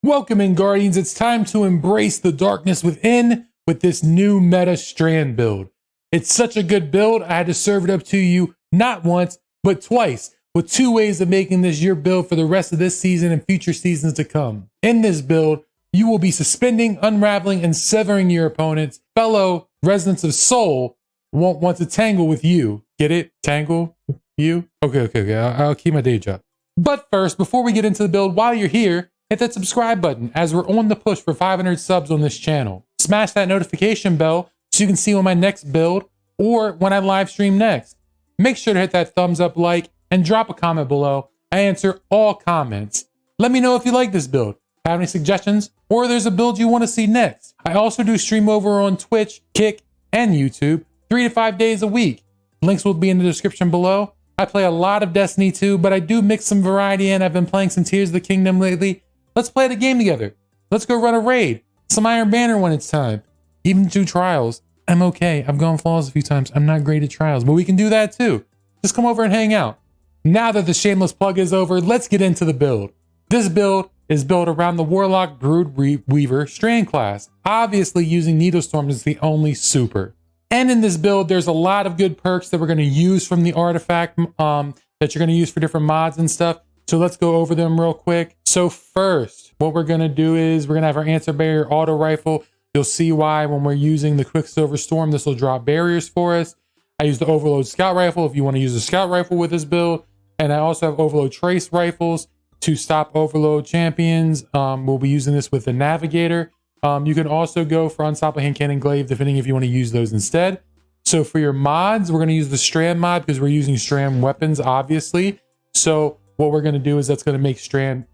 Welcome in, Guardians. It's time to embrace the darkness within with this new meta Strand build. It's such a good build, I had to serve it up to you not once, but twice, with 2 ways of making this your build for the rest of this season and future seasons to come. In this build, you will be suspending, unraveling, and severing your opponent's fellow residents of soul won't want to tangle with you. Get it? Tangle with you? Okay. I'll keep my day job. But first, before we get into the build, while you're here, hit that subscribe button as we're on the push for 500 subs on this channel. Smash that notification bell so you can see when my next build or when I live stream next. Make sure to hit that thumbs up, like, and drop a comment below. I answer all comments. Let me know if you like this build, have any suggestions, or there's a build you want to see next. I also do stream over on Twitch, Kick, and YouTube 3 to 5 days a week. Links will be in the description below. I play a lot of Destiny 2, but I do mix some variety in. I've been playing some Tears of the Kingdom lately. Let's play the game together. Let's go run a raid. Some Iron Banner when it's time. Even do trials. I'm okay. I've gone flawless a few times. I'm not great at trials, but we can do that too. Just come over and hang out. Now that the shameless plug is over, let's get into the build. This build is built around the Warlock Broodweaver Strand class, obviously using Needlestorm as the only super. And in this build, there's a lot of good perks that we're going to use from the artifact that you're going to use for different mods and stuff. So let's go over them real quick. So first, what we're going to do is we're going to have our answer barrier auto rifle. You'll see why when we're using the Quicksilver Storm, this will drop barriers for us. I use the Overload Scout Rifle if you want to use a Scout Rifle with this build. And I also have Overload Trace Rifles to stop Overload champions. We'll be using this with the Navigator. You can also go for Unstoppable Hand Cannon Glaive, depending if you want to use those instead. So for your mods, we're going to use the Strand mod because we're using Strand weapons, obviously. So what we're going to do is that's going to make Strand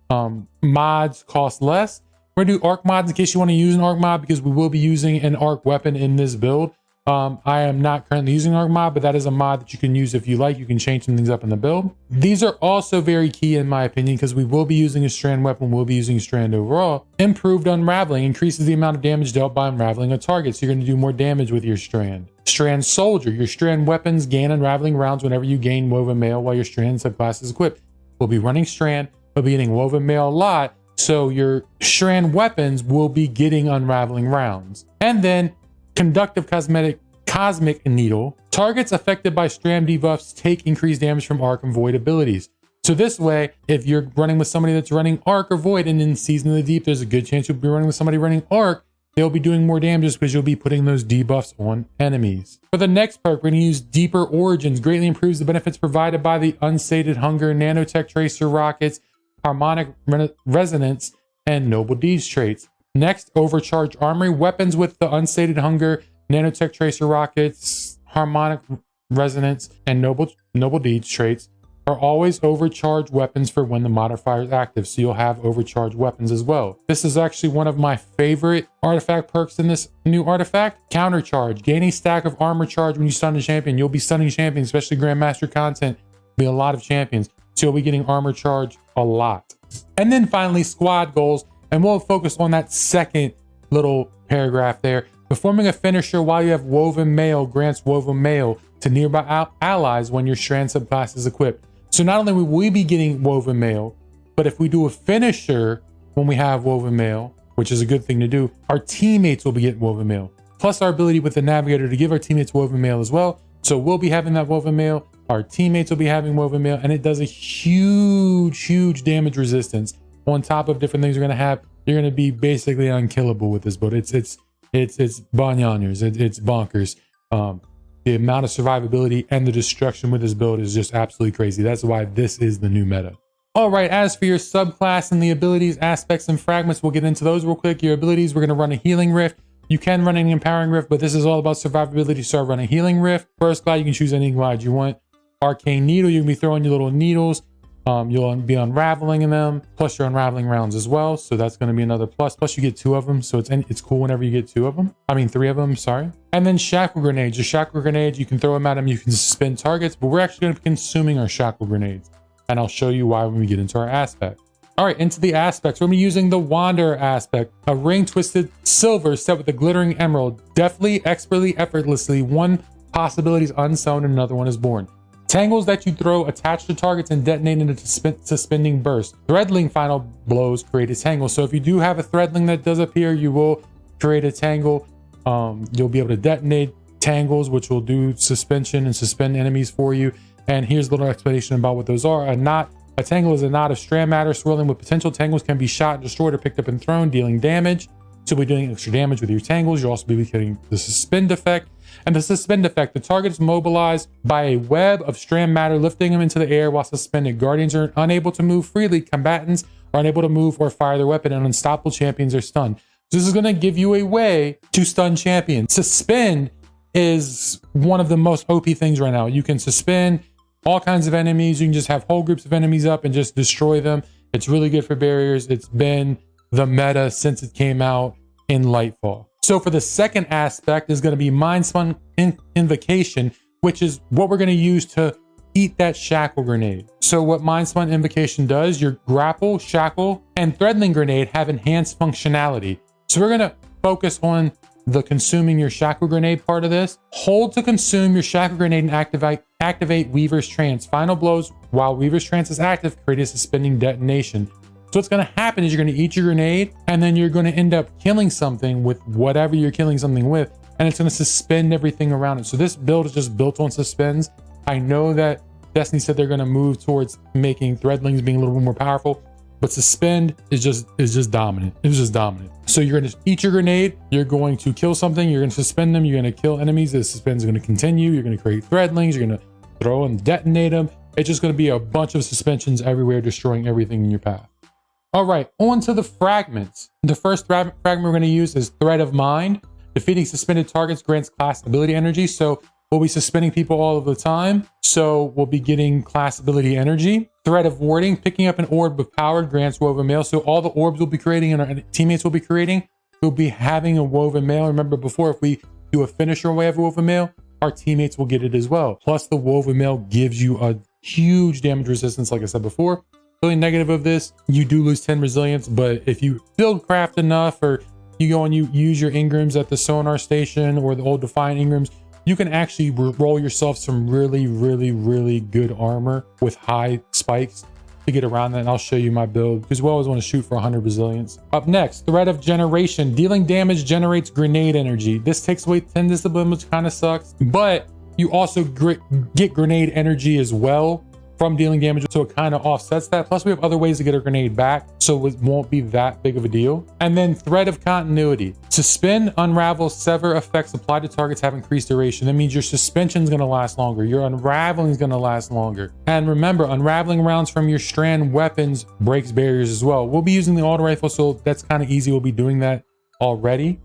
mods cost less. We're going to do arc mods in case you want to use an arc mod because we will be using an arc weapon in this build. I am not currently using arc mod, but that is a mod that you can use if you like. You can change some things up in the build. These are also very key in my opinion because we will be using a Strand weapon. We'll be using Strand overall. Improved unraveling increases the amount of damage dealt by unraveling a target. So you're going to do more damage with your Strand. Strand soldier, your Strand weapons gain unraveling rounds whenever you gain woven mail while your Strand subclass is equipped. We'll be running Strand, we'll be getting woven mail a lot, so your Strand weapons will be getting unraveling rounds. And then conductive cosmic needle. Targets affected by Strand debuffs take increased damage from arc and void abilities. So this way, if you're running with somebody that's running arc or void and in Season of the Deep, there's a good chance you'll be running with somebody running arc. They'll be doing more damage because you'll be putting those debuffs on enemies. For the next perk, we're going to use Deeper Origins. Greatly improves the benefits provided by the Unsated Hunger, Nanotech Tracer Rockets, Harmonic Resonance, and Noble Deeds traits. Next, Overcharge Armory. Weapons with the Unsated Hunger, Nanotech Tracer Rockets, Harmonic Resonance, and Noble Deeds traits are always overcharged weapons for when the modifier is active, so you'll have overcharged weapons as well. This is actually one of my favorite artifact perks in this new artifact. Countercharge. Gain a stack of armor charge when you stun a champion. You'll be stunning champions, especially Grandmaster content. Be a lot of champions, so you'll be getting armor charge a lot. And then finally, squad goals, and we'll focus on that second little paragraph there. Performing a finisher while you have woven mail grants woven mail to nearby allies when your Strand subclass is equipped. So not only will we be getting woven mail, but if we do a finisher when we have woven mail, which is a good thing to do, our teammates will be getting woven mail. Plus our ability with the Navigator to give our teammates woven mail as well. So we'll be having that woven mail, our teammates will be having woven mail, and it does a huge damage resistance. On top of different things you're gonna have, you're gonna be basically unkillable with this build. It's bananas, it's bonkers. The amount of survivability and the destruction with this build is just absolutely crazy. That's why this is the new meta. All right, as for your subclass and the abilities, aspects, and fragments, we'll get into those real quick. Your abilities, we're going to run a healing rift. You can run an empowering rift, but this is all about survivability, so run a healing rift. First glide, you can choose any glide you want. Arcane needle, you can be throwing your little needles. You'll be unraveling in them, plus you're unraveling rounds as well, so that's going to be another plus. Plus you get 2 of them, so it's cool whenever you get 2 of them. I mean 3 of them, sorry. And then shackle grenades. Your shackle grenades, you can throw them at them, you can suspend targets, but we're actually going to be consuming our shackle grenades, and I'll show you why when we get into our aspect. All right, into the aspects. We're going to be using the Wanderer aspect, a ring twisted silver set with a glittering emerald, deftly, expertly, effortlessly. One possibility is unsown and another one is born. Tangles that you throw attach to targets and detonate into suspending burst. Threadling final blows create a tangle. So if you do have a threadling that does appear, you will create a tangle. You'll be able to detonate tangles, which will do suspension and suspend enemies for you. And here's a little explanation about what those are. A tangle is a knot of strand matter swirling with potential. Tangles can be shot, destroyed, or picked up and thrown, dealing damage. So we're doing extra damage with your tangles. You'll also be getting the suspend effect. And the suspend effect, the target is mobilized by a web of strand matter, lifting them into the air while suspended. Guardians are unable to move freely. Combatants are unable to move or fire their weapon, and unstoppable champions are stunned. So this is going to give you a way to stun champions. Suspend is one of the most OP things right now. You can suspend all kinds of enemies. You can just have whole groups of enemies up and just destroy them. It's really good for barriers. It's been the meta since it came out in Lightfall. So for the second aspect is going to be Mind Spun Invocation, which is what we're going to use to eat that shackle grenade. So what Mind Spun Invocation does, your grapple, shackle, and threadling grenade have enhanced functionality. So we're going to focus on the consuming your shackle grenade part of this. Hold to consume your shackle grenade and activate Weaver's Trance. Final blows while Weaver's Trance is active create a suspending detonation. So what's going to happen is you're going to eat your grenade, and then you're going to end up killing something with whatever you're killing something with, and it's going to suspend everything around it. So this build is just built on suspends. I know that Destiny said they're going to move towards making threadlings being a little bit more powerful, but suspend is just dominant. It's just dominant. So you're going to eat your grenade, you're going to kill something, you're going to suspend them, you're going to kill enemies. The suspends are going to continue. You're going to create threadlings. You're going to throw and detonate them. It's just going to be a bunch of suspensions everywhere, destroying everything in your path. All right, on to the fragments. The first fragment we're going to use is Thread of Mind. Defeating suspended targets grants class ability energy. So we'll be suspending people all of the time. So we'll be getting class ability energy. Thread of Warding. Picking up an orb of power grants woven mail. So all the orbs we'll be creating and our teammates will be creating, we'll be having a woven mail. Remember before, if we do a finisher way of woven mail, our teammates will get it as well. Plus the woven mail gives you a huge damage resistance, like I said before. Really negative of this, you do lose 10 resilience, but if you build craft enough, or you go and you use your engrams at the sonar station or the old Defiant engrams, you can actually roll yourself some really good armor with high spikes to get around that. And I'll show you my build because we always want to shoot for 100 resilience. Up next, Thread of Generation. Dealing damage generates grenade energy. This takes away 10 discipline, which kind of sucks, but you also get grenade energy as well from dealing damage, so it kind of offsets that. Plus we have other ways to get a grenade back, so it won't be that big of a deal. And then Thread of Continuity. Suspend, unravel, sever effects applied to targets have increased duration. That means your suspension is going to last longer, your unraveling is going to last longer. And remember, unraveling rounds from your strand weapons breaks barriers as well. We'll be using the auto rifle, so that's kind of easy. We'll be doing that already,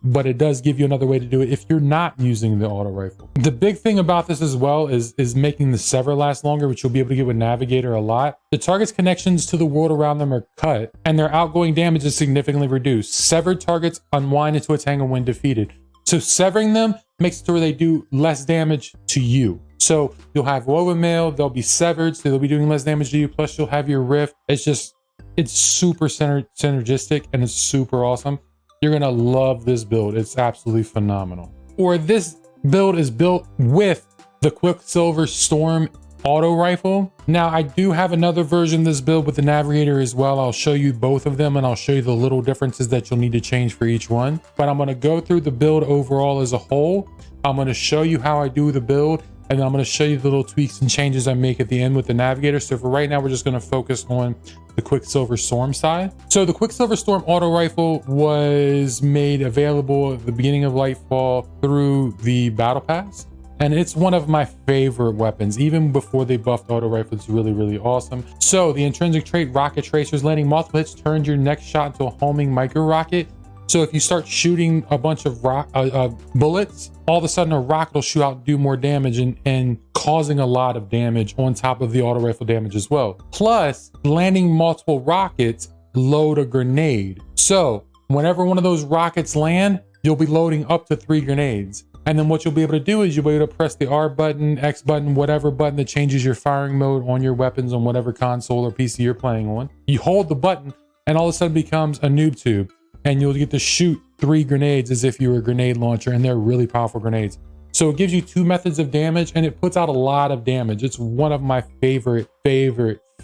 but it does give you another way to do it if you're not using the auto rifle. The big thing about this as well is making the sever last longer, which you'll be able to get with Navigator a lot. The target's connections to the world around them are cut, and their outgoing damage is significantly reduced. Severed targets unwind into a tangle when defeated. So severing them makes it to where they do less damage to you. So you'll have woven mail, they'll be severed, so they'll be doing less damage to you, plus you'll have your rift. It's super synergistic, and it's super awesome. You're gonna love this build. It's absolutely phenomenal. Or this build is built with the Quicksilver Storm auto rifle. Now I do have another version of this build with the Navigator as well. I'll show you both of them, and I'll show you the little differences that you'll need to change for each one. But I'm gonna go through the build overall as a whole. I'm gonna show you how I do the build, and then I'm gonna show you the little tweaks and changes I make at the end with the Navigator. So for right now, we're just gonna focus on the Quicksilver Storm side. So the Quicksilver Storm auto rifle was made available at the beginning of Lightfall through the Battle Pass. And it's one of my favorite weapons. Even before they buffed auto rifle, it's really awesome. So the intrinsic trait, Rocket Tracers, landing multiple hits turns your next shot into a homing micro rocket. So if you start shooting a bunch of bullets, all of a sudden a rocket will shoot out and do more damage and causing a lot of damage on top of the auto rifle damage as well. Plus, landing multiple rockets load a grenade. So whenever one of those rockets land, you'll be loading up to 3 grenades. And then what you'll be able to do is you'll be able to press the R button, X button, whatever button that changes your firing mode on your weapons on whatever console or PC you're playing on. You hold the button and all of a sudden becomes a noob tube. And you'll get to shoot 3 grenades as if you were a grenade launcher, and they're really powerful grenades. So it gives you 2 methods of damage and it puts out a lot of damage. It's one of my favorite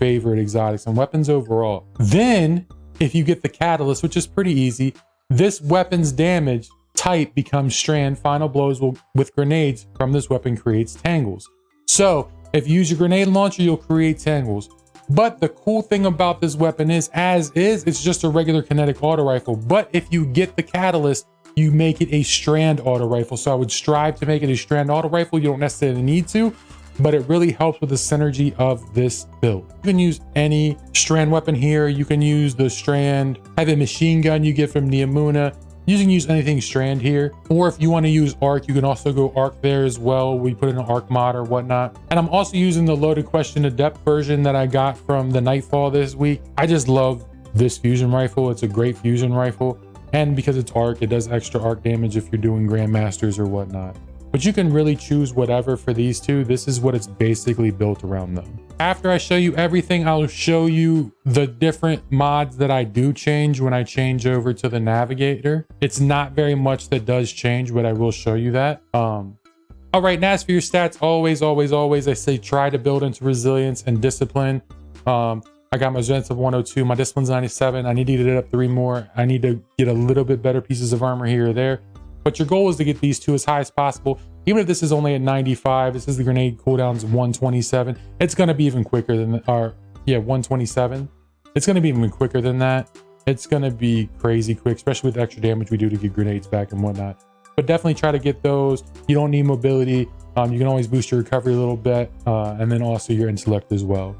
exotics and weapons overall. Then if you get the catalyst, which is pretty easy, this weapon's damage type becomes strand. Final blows with grenades from this weapon creates tangles. So if you use your grenade launcher, you'll create tangles. But the cool thing about this weapon is, it's just a regular kinetic auto rifle. But if you get the catalyst, you make it a strand auto rifle. So I would strive to make it a strand auto rifle. You don't necessarily need to, but it really helps with the synergy of this build. You can use any strand weapon here. You can use the strand heavy machine gun you get from 𝕃𝕆𝕃𝕃𝕆𝕎. You can use anything strand here, or if you want to use arc, you can also go arc there as well. We put in an arc mod or whatnot. And I'm also using the loaded question to depth version that I got from the Nightfall this week. I just love this fusion rifle. It's a great fusion rifle. And because it's arc, it does extra arc damage if you're doing grandmasters or whatnot. But you can really choose whatever for these two. This is what it's basically built around them. After I show you everything, I'll show you the different mods that I do change when I change over to the Navigator. It's not very much that does change, but I will show you that. All right, and as for your stats, always, I say try to build into resilience and discipline. I got my resilience of 102, my discipline's 97. I need to get it up 3 more. I need to get a little bit better pieces of armor here or there. But your goal is to get these 2 as high as possible. Even if this is only at 95, this is the grenade cooldown's 127. It's gonna be even quicker than, 127. It's gonna be even quicker than that. It's gonna be crazy quick, especially with the extra damage we do to get grenades back and whatnot. But definitely try to get those. You don't need mobility. You can always boost your recovery a little bit, and then also your intellect as well.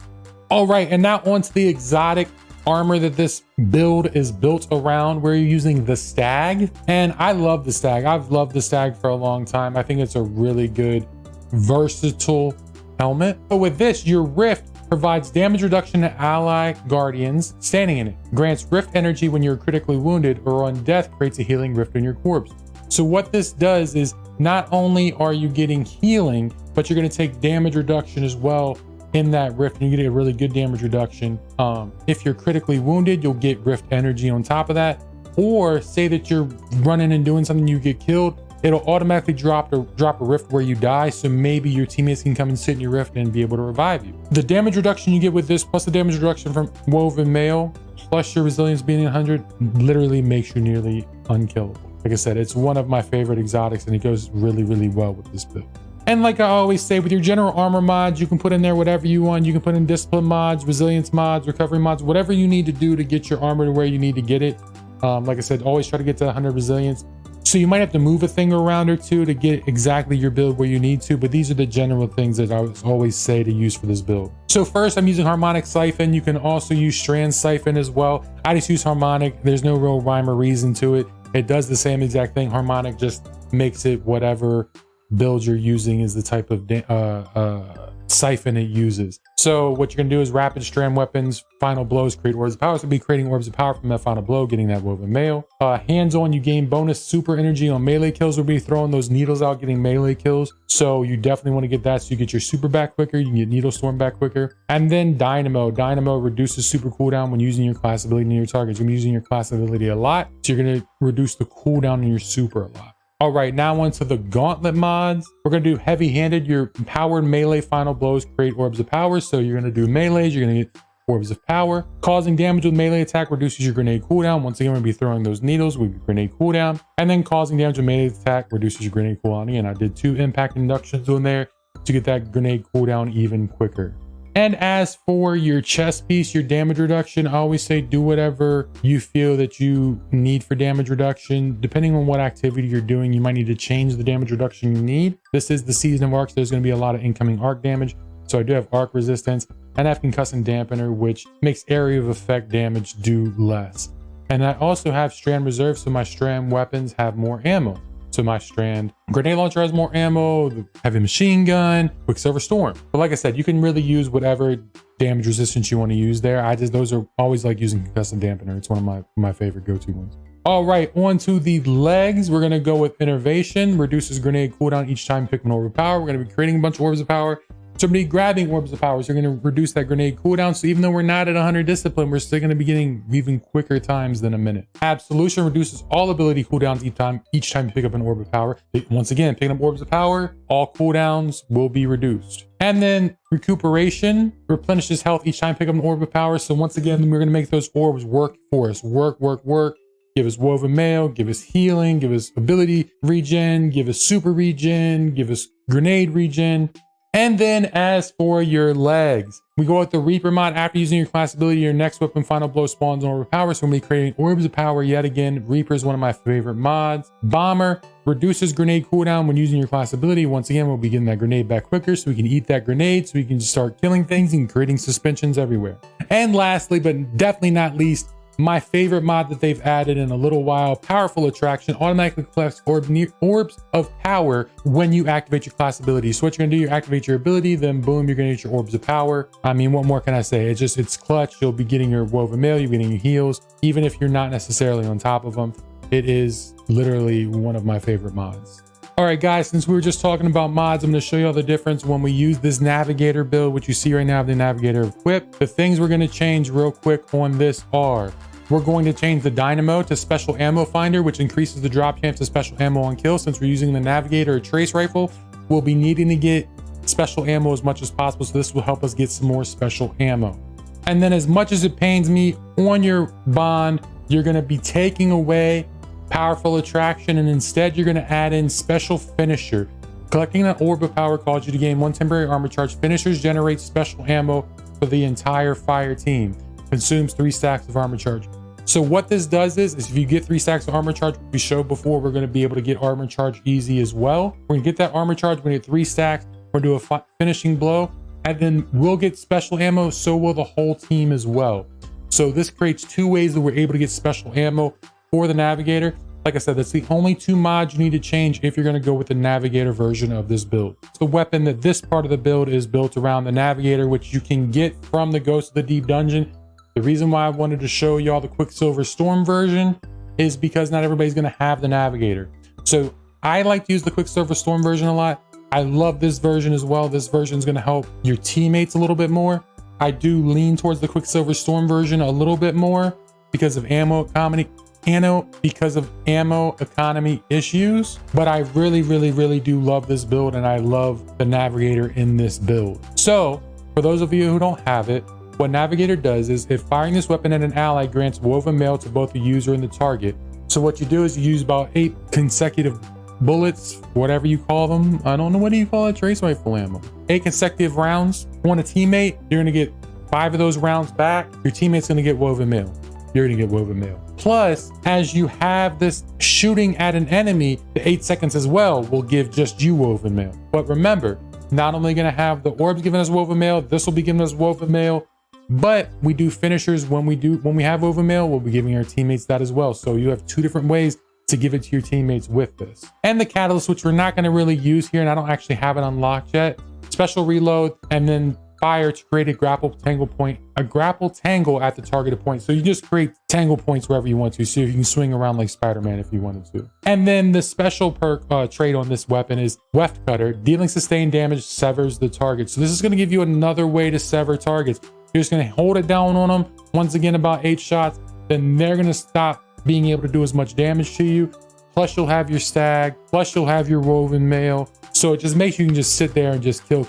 All right, and now onto the exotic armor that this build is built around. We're using the Stag, and I love the Stag. I've loved the Stag for a long time. I think it's a really good versatile helmet. But with this, your Rift provides damage reduction to ally guardians standing in it, grants Rift energy when you're critically wounded or on death, creates a healing Rift in your corpse. So what this does is not only are you getting healing, but you're going to take damage reduction as well in that Rift, and you get a really good damage reduction. If you're critically wounded, you'll get Rift energy on top of that. Or say that you're running and doing something, you get killed, it'll automatically drop a Rift where you die, so maybe your teammates can come and sit in your Rift and be able to revive you. The damage reduction you get with this, plus the damage reduction from ℂ𝕆𝕃𝕆𝕅, plus your resilience being 100, literally makes you nearly unkillable. Like I said, it's one of my favorite exotics, and it goes really well with this build. And like I always say, with your general armor mods, you can put in there whatever you want. You can put in discipline mods, resilience mods, recovery mods, whatever you need to do to get your armor to where you need to get it. Like I said, always try to get to 100 resilience. So you might have to move a thing around or two to get exactly your build where you need to, but these are the general things that I always say to use for this build. So first, I'm using Harmonic Siphon. You can also use Strand Siphon as well. I just use Harmonic. There's no real rhyme or reason to it. It does the same exact thing. Harmonic just makes it whatever build you're using is the type of siphon it uses. So what you're gonna do is rapid strand weapons, final blows, create orbs of power. So be creating orbs of power from that final blow, getting that ℂ𝕆𝕃𝕆𝕅. Hands-on, you gain bonus super energy on melee kills. We'll be throwing those needles out, getting melee kills. So you definitely want to get that so you get your super back quicker. You can get needle storm back quicker. And then Dynamo. Dynamo reduces super cooldown when using your class ability near your targets. You're gonna be using your class ability a lot, so you're gonna reduce the cooldown in your super a lot. All right, now onto the gauntlet mods. We're gonna do heavy-handed. Your powered melee final blows create orbs of power. So you're gonna do melees, you're gonna get orbs of power. Causing damage with melee attack reduces your grenade cooldown. Once again, we're gonna be throwing those needles with grenade cooldown. And then causing damage with melee attack reduces your grenade cooldown. Again, I did 2 impact inductions on there to get that grenade cooldown even quicker. And as for your chest piece, your damage reduction, I always say do whatever you feel that you need for damage reduction. Depending on what activity you're doing, you might need to change the damage reduction you need. This is the season of arcs. There's going to be a lot of incoming arc damage. So I do have arc resistance, and I have concussing dampener, which makes area of effect damage do less. And I also have strand reserve, so my strand weapons have more ammo. So my strand grenade launcher has more ammo, the heavy machine gun, Quicksilver Storm. But like I said, you can really use whatever damage resistance you want to use there. Those are always like using concussive dampener. It's one of my favorite go-to ones. All right, on to the legs. We're gonna go with Innervation, reduces grenade cooldown each time you pick an orb of power. We're gonna be creating a bunch of orbs of power. So I'm going to be grabbing Orbs of Power. So you're going to reduce that grenade cooldown. So even though we're not at 100 discipline, we're still going to be getting even quicker times than a minute. Absolution reduces all ability cooldowns each time you pick up an Orb of Power. Once again, picking up Orbs of Power, all cooldowns will be reduced. And then Recuperation replenishes health each time you pick up an Orb of Power. So once again, we're going to make those orbs work for us. Work. Give us 𝕃𝕆𝕃𝕆𝕅, give us healing, give us ability regen, give us super regen, give us grenade regen. And then as for your legs, we go with the Reaper mod. After using your class ability, your next weapon final blow spawns an Orb of Power. So we're going to be creating Orbs of Power yet again. Reaper is one of my favorite mods. Bomber reduces grenade cooldown when using your class ability. Once again, we'll be getting that grenade back quicker so we can eat that grenade so we can just start killing things and creating suspensions everywhere. And lastly, but definitely not least, my favorite mod that they've added in a little while, Powerful Attraction, automatically collects orbs of power when you activate your class ability. So what you're gonna do, you activate your ability, then boom, you're gonna get your orbs of power. I mean, what more can I say? It's clutch. You'll be getting your 𝕃𝕆𝕃𝕆𝕃, you're getting your heals, even if you're not necessarily on top of them. It is literally one of my favorite mods. All right, guys, since we were just talking about mods, I'm going to show you all the difference when we use this Navigator build, which you see right now, the Navigator equipped. The things we're going to change real quick on this are, we're going to change the Dynamo to Special Ammo Finder, which increases the drop chance of special ammo on kill. Since we're using the Navigator or Trace Rifle, we'll be needing to get special ammo as much as possible, so this will help us get some more special ammo. And then, as much as it pains me, on your bond, you're going to be taking away Powerful Attraction, and instead you're going to add in Special Finisher. Collecting an Orb of Power causes you to gain 1 temporary armor charge. Finishers generate special ammo for the entire fire team. Consumes 3 stacks of armor charge. So what this does is if you get 3 stacks of armor charge, we showed before, we're going to be able to get armor charge easy as well. We're going to get that armor charge, we're going to get 3 stacks, we're going to do a finishing blow, and then we'll get special ammo, so will the whole team as well. So this creates 2 ways that we're able to get special ammo for the Navigator. Like I said, that's the only 2 mods you need to change if you're going to go with the Navigator version of this build. It's the weapon that this part of the build is built around, the Navigator, which you can get from the Ghost of the Deep Dungeon. The reason why I wanted to show y'all the Quicksilver Storm version is because not everybody's going to have the Navigator. So I like to use the Quicksilver Storm version a lot. I love this version as well. This version is going to help your teammates a little bit more. I do lean towards the Quicksilver Storm version a little bit more because of ammo economy issues, but I really do love this build, and I love the Navigator in this build. So for those of you who don't have it, what Navigator does is, if firing this weapon at an ally, grants 𝕃𝕆𝕃𝕃 to both the user and the target. So what you do is you use about 8 consecutive bullets, whatever you call them. I don't know, what do you call it? Trace rifle ammo. 8 consecutive rounds on a teammate. You're gonna get 5 of those rounds back. Your teammate's gonna get 𝕃𝕆𝕃𝕃. You're gonna get 𝕃𝕆𝕃𝕃. Plus, as you have this shooting at an enemy, the 8 seconds as well will give just you 𝕃𝕆𝕃𝕃. But remember, not only gonna have the orbs giving us 𝕃𝕆𝕃𝕃, this will be giving us 𝕃𝕆𝕃𝕃, but we do finishers when we have 𝕃𝕆𝕃𝕃, we'll be giving our teammates that as well. So you have 2 different ways to give it to your teammates with this. And the catalyst, which we're not gonna really use here, and I don't actually have it unlocked yet. Special reload, and then fire to create a grapple tangle at the targeted point. So you just create tangle points wherever you want to, so you can swing around like Spider-Man if you wanted to. And then the special perk trait on this weapon is Weft Cutter. Dealing sustained damage severs the target. So this is going to give you another way to sever targets. You're just going to hold it down on them, once again about 8 shots, then they're going to stop being able to do as much damage to you. Plus you'll have your stag, plus you'll have your 𝕃𝕆𝕃𝕃. So it just makes you can just sit there and just kill.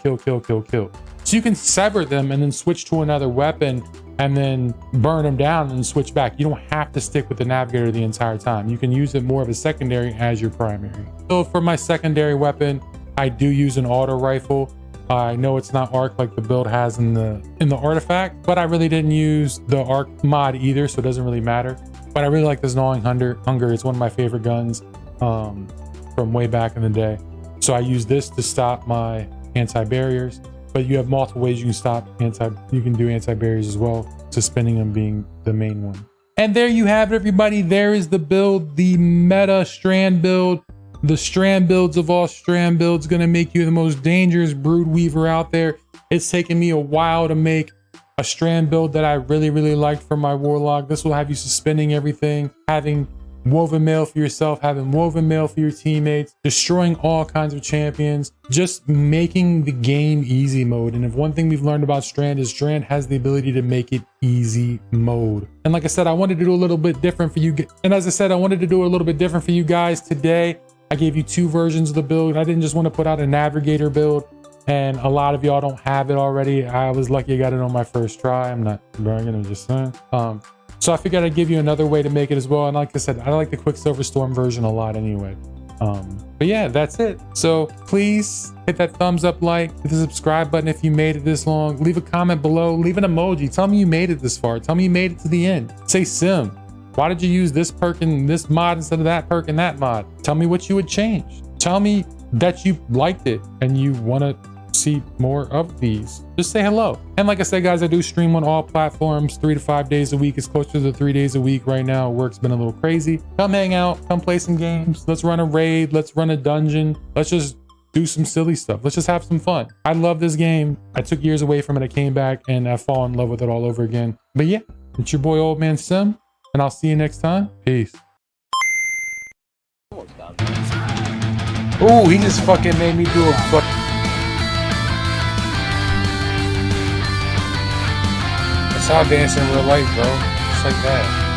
So you can sever them and then switch to another weapon and then burn them down and switch back. You don't have to stick with the Navigator the entire time. You can use it more of a secondary as your primary. So for my secondary weapon, I do use an auto rifle. I know it's not arc like the build has in the artifact, but I really didn't use the arc mod either, so it doesn't really matter. But I really like this Gnawing Hunger. It's one of my favorite guns from way back in the day. So I use this to stop my anti-barriers. But you have multiple ways you can stop you can do anti-barriers as well, suspending them being the main one. And there you have it, everybody. There is the build, the meta strand build. The strand builds of all strand builds, gonna make you the most dangerous Broodweaver out there. It's taken me a while to make a strand build that I really liked for my Warlock. This will have you suspending everything, having woven mail for yourself, having woven mail for your teammates, destroying all kinds of champions, just making the game easy mode. And if one thing we've learned about Strand is Strand has the ability to make it easy mode. And like I said, I wanted to do a little bit different for you. And as I said, I wanted to do a little bit different for you guys today. I gave you 2 versions of the build. I didn't just want to put out a Navigator build, and a lot of y'all don't have it already. I was lucky I got it on my first try. I'm not bragging, I'm just saying. So I figured I'd give you another way to make it as well. And like I said, I like the Quicksilver Storm version a lot anyway. But yeah, that's it. So please hit that thumbs up, like, hit the subscribe button if you made it this long. Leave a comment below, leave an emoji. Tell me you made it this far. Tell me you made it to the end. Say sim. Why did you use this perk and this mod instead of that perk and that mod? Tell me what you would change. Tell me that you liked it and you want to see more of these. Just say hello. And like I said, guys, I do stream on all platforms 3 to 5 days a week. It's closer to 3 days a week right now. Work's been a little crazy. Come hang out, come play some games. Let's run a raid. Let's run a dungeon. Let's just do some silly stuff. Let's just have some fun. I love this game. I took years away from it. I came back and I fall in love with it all over again. But yeah, it's your boy Old Man Sim, and I'll see you next time. Peace. Oh, he just fucking made me do a fuck. That's how I dance in real life, bro. Just like that.